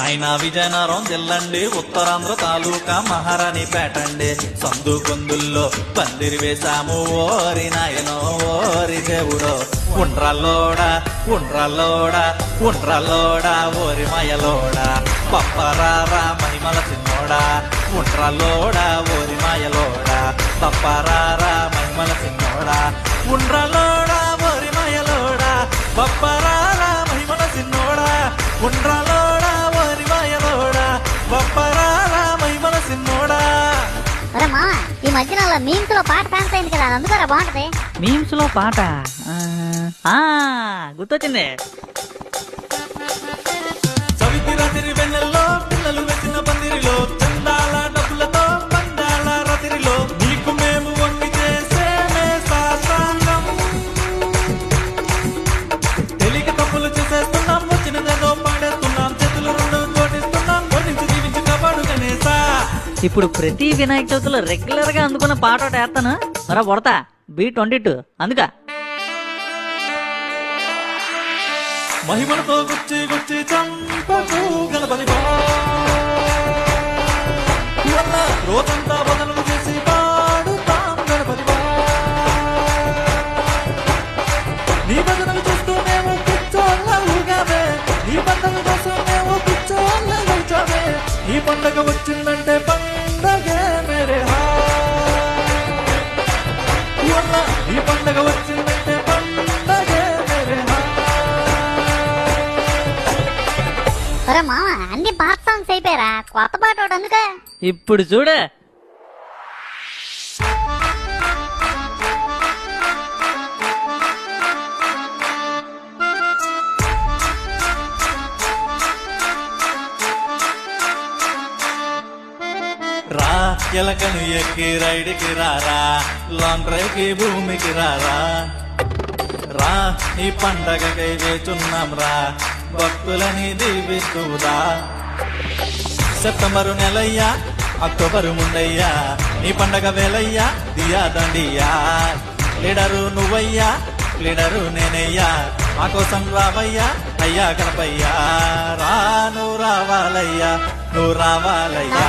అయినా విజయనగరం జిల్లండి, ఉత్తరాంధ్ర తాలూకా మహారాణిపేటండి. సందు కొందుల్లో పందిరి వేశాము ఓరి నాయనో ఓరి దేవుడో. ఉండ్రల్లోడా ఉండ్రల్లోడా ఉండ్రల్లోడా ఓరి మాయలోడా. పప్పరారా మహిమల చిన్నోడా. ఉండ్రల్లోడా ఓరి మాయలోడా. పప్పరారా మహిమల చిన్నోడా. ఉండ్రల్లోడా ఓరి మాయలోడా. పప్పరారా మహిమల చిన్నోడా. ఉండ్రల్లోడా ఓరి మాయలోడా. పప్పరారా మహిమల చిన్నోడా. అరే మా ఈ మధ్యన మీమ్స్ లో పాట ఫేమస్ అయింది కదా, అందుకరా బాగుంటది. మీమ్స్ లో పాట గుర్తొచ్చింది. సవితి రాత్రి వెన్నెల్లో పిల్లలు వెచ్చిన పందిరిలో చందాల డబ్బులతో పందాల రాత్రిలో నీకు మేము వండి చేసేమే సాంగం. తెలియక తప్పులు చేసేస్తున్నాం, వచ్చినదేదో పాడేస్తున్నాం, చేతులు రెండు జోడిస్తున్నాం, ఓడించి జీవించి కాపాడు గణేశా. ఇప్పుడు ప్రతి వినాయక చవితిలో రెగ్యులర్ గా అందుకున్న పాట ఒకటి వేస్తాను మరా కొడతా. B22 అందుక మహిమలతో గుచ్చి గుచ్చి చంపకు గణపతి రోజంతా బదులు చేసి పాడుతాం గణపతి. నీ భజనలు చూస్తూ మేము కూర్చోళ్ళగానే, నీ పండుగ కోసం మేము కూర్చోళ్ళగానే. ఈ పండుగ వచ్చిందంటే పండగే మేరే ఈ పండుగ వచ్చిందంటే పండగే మేరే. అరే మామ అన్ని పాత సాంగ్స్ అయిపోయారా, కొత్త పాట ఒకటి అందుక. ఇప్పుడు చూడు. రా ఎలకను ఎక్కి రైడ్కి రారా, లాంగ్ డ్రైవ్కి భూమికి రారా. రా ఈ పండగకై వేచున్నాం రా, భక్తులని దీవిస్తూరా. సెప్టెంబరు నెలయ్యా, అక్టోబరు ముందయ్యా, నీ పండగ వేలయ్యా, దియా దండియా. లీడరు నువ్వయ్యా, లీడరు నేనయ్యా, మా కోసం రావయ్యా అయ్యా గణపయ్యా. రా నువ్వు రావాలయ్యా, నువ్వు రావాలయ్యా.